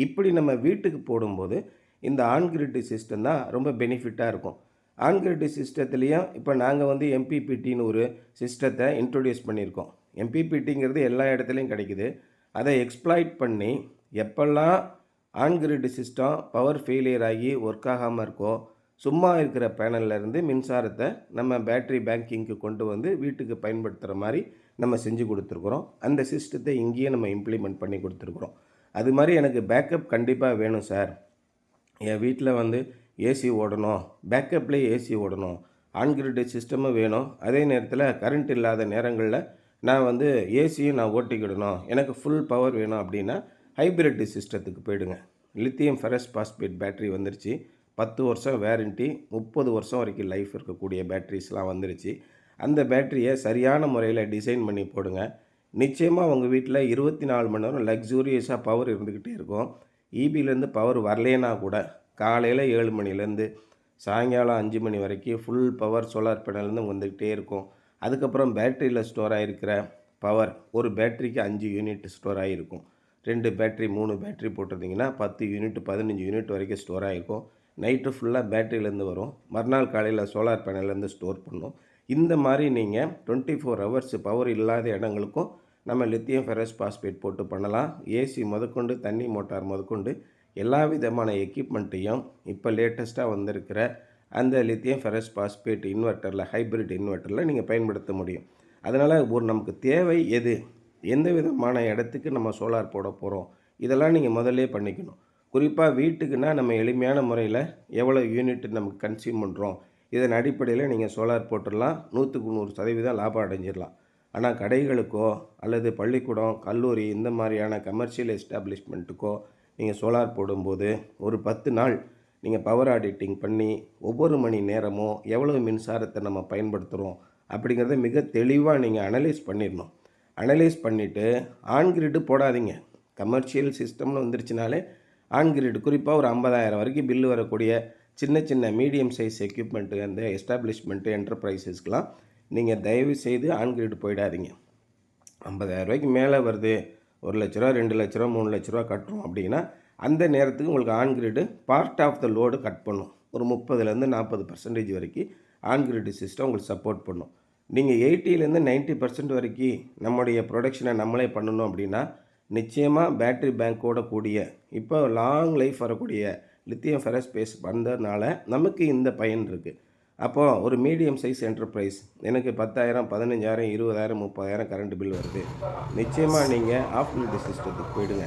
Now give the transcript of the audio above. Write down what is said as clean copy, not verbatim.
இப்படி நம்ம வீட்டுக்கு போடும்போது இந்த ஆன் கிரிட் சிஸ்டம் தான் ரொம்ப பெனிஃபிட்டாக இருக்கும். ஆன் கிரிட் சிஸ்டத்துலேயும் இப்போ நாங்கள் வந்து எம்பிபிடின்னு ஒரு சிஸ்டத்தை இன்ட்ரொடியூஸ் பண்ணியிருக்கோம். எம்பிபிடிங்கிறது எல்லா இடத்துலையும் கிடைக்குது. அதை எக்ஸ்ப்ளாய்ட் பண்ணி எப்பெல்லாம் on grid system power failure ஆகி ஒர்க் ஆகாமல் இருக்கோ, சும்மா இருக்கிற பேனல்லேருந்து மின்சாரத்தை நம்ம பேட்ரி பேங்கிங்க்கு கொண்டு வந்து வீட்டுக்கு பயன்படுத்துகிற மாதிரி நம்ம செஞ்சு கொடுத்துருக்குறோம். அந்த சிஸ்டத்தை இங்கேயே நம்ம இம்ப்ளிமெண்ட் பண்ணி கொடுத்துருக்குறோம். அது மாதிரி எனக்கு பேக்கப் கண்டிப்பாக வேணும் சார். என் வீட்டில் வந்து ஏசி ஓடணும், பேக்கப்லேயே ஏசி ஓடணும், ஆன் கிரிட் சிஸ்டமும் வேணும், அதே நேரத்தில் கரண்ட் இல்லாத நேரங்களில் நான் வந்து ஏசியும் நான் ஓட்டிக்கிடணும், எனக்கு ஃபுல் பவர் வேணும் அப்படின்னா ஹைப்ரிட் சிஸ்டத்துக்கு போயிடுங்க. லித்தியம் ஃபெரஸ் பாஸ்பேட் பேட்ரி வந்துருச்சு. 10 வருஷம் வேரண்டி, 30 வருஷம் வரைக்கும் லைஃப் இருக்கக்கூடிய பேட்ரிஸ்லாம் வந்துருச்சு. அந்த பேட்டரியை சரியான முறையில் டிசைன் பண்ணி போடுங்க. நிச்சயமாக உங்கள் வீட்டில் 24 மணி நேரம் லக்ஸூரியஸாக பவர் இருந்துக்கிட்டே இருக்கும். ஈபிலேருந்து பவர் வரலேன்னா கூட காலையில் 7 மணிலேருந்து சாயங்காலம் 5 மணி வரைக்கும் ஃபுல் பவர் சோலார் பேனல்லேருந்து வந்துக்கிட்டே இருக்கும். அதுக்கப்புறம் பேட்டரியில் ஸ்டோர் ஆகிருக்கிற பவர், ஒரு பேட்டரிக்கு 5 யூனிட் ஸ்டோர் ஆகிருக்கும். 2 பேட்டரி 3 பேட்டரி போட்டிருந்தீங்கன்னா 10 யூனிட் 15 யூனிட் வரைக்கும் ஸ்டோர் ஆகிருக்கும். நைட்டு ஃபுல்லாக பேட்டரியிலேருந்து வரும், மறுநாள் காலையில் சோலார் பேனல்லேருந்து ஸ்டோர் பண்ணும். இந்த மாதிரி நீங்கள் 24 ஹவர்ஸ் பவர் இல்லாத இடங்களுக்கும் நம்ம லித்தியம் ஃபெரஸ் பாஸ்பேட் போட்டு பண்ணலாம். ஏசி முதற்கொண்டு தண்ணி மோட்டார் முதற்கொண்டு எல்லா விதமான எக்யூப்மெண்ட்டையும் இப்போ லேட்டஸ்ட்டாக வந்திருக்கிற அந்த லித்தியம் ஃபெரஸ் பாஸ்பேட் இன்வெர்ட்டரில், ஹைப்ரிட் இன்வெர்ட்டரில் நீங்கள் பயன்படுத்த முடியும். அதனால் நமக்கு தேவை எது, எந்த விதமான இடத்துக்கு நம்ம சோலார் போட போகிறோம், இதெல்லாம் நீங்கள் முதல்லே பண்ணிக்கணும். குறிப்பாக வீட்டுக்குன்னா நம்ம எளிமையான முறையில் எவ்வளோ யூனிட் நமக்கு கன்சியூம் பண்ணுறோம், இதன் அடிப்படையில் நீங்கள் சோலார் போட்டுடலாம். 100க்கு 100% லாபம் அடைஞ்சிடலாம். ஆனால் கடைகளுக்கோ அல்லது பள்ளிக்கூடம், கல்லூரி இந்த மாதிரியான கமர்ஷியல் எஸ்டாப்ளிஷ்மெண்ட்டுக்கோ நீங்கள் சோலார் போடும்போது ஒரு 10 நாள் நீங்கள் பவர் ஆடிட்டிங் பண்ணி ஒவ்வொரு மணி நேரமும் எவ்வளோ மின்சாரத்தை நம்ம பயன்படுத்துகிறோம் அப்படிங்கிறத மிக தெளிவாக நீங்கள் அனலைஸ் பண்ணிடணும். அனலைஸ் பண்ணிவிட்டு ஆன் கிரிட்டு போடாதீங்க. கமர்ஷியல் சிஸ்டம்னு வந்துருச்சுனாலே ஆன் கிரிட், குறிப்பாக ஒரு 50,000 வரைக்கும் பில்லு வரக்கூடிய சின்ன சின்ன மீடியம் சைஸ் எக்யூப்மெண்ட்டு, அந்த எஸ்டாப்ளிஷ்மெண்ட்டு, என்டர்பிரைசஸ்க்கெலாம் நீங்கள் தயவு செய்து ஆன் கிரிட் போயிடாதீங்க. 50,000 ரூபாய்க்கு மேலே வருது, 1,00,000 ரூபா, 2,00,000 ரூபா, 3,00,000 ரூபா கட்டுறோம் அப்படின்னா அந்த நேரத்துக்கு உங்களுக்கு on grid part of the load cut பண்ணும். ஒரு 30லேருந்து 40% வரைக்கும் ஆன் கிரிட் சிஸ்டம் உங்களுக்கு சப்போர்ட் பண்ணும். நீங்கள் 80லேருந்து 90% வரைக்கும் நம்முடைய ப்ரொடக்ஷனை நம்மளே பண்ணணும் அப்படின்னா நிச்சயமாக பேட்ரி பேங்கோட கூடிய இப்போ லாங் லைஃப் வரக்கூடிய லித்தியம் ஃபெரஸ் பேஸ் வந்ததுனால நமக்கு இந்த பயன் இருக்குது. அப்போது ஒரு மீடியம் சைஸ் என்டர்பிரைஸ், எனக்கு 10,000, 15,000, 20,000, 30,000 கரண்ட் பில் வருது, நிச்சயமாக நீங்கள் ஆஃப் கிரிட் சிஸ்டத்துக்கு போயிடுங்க.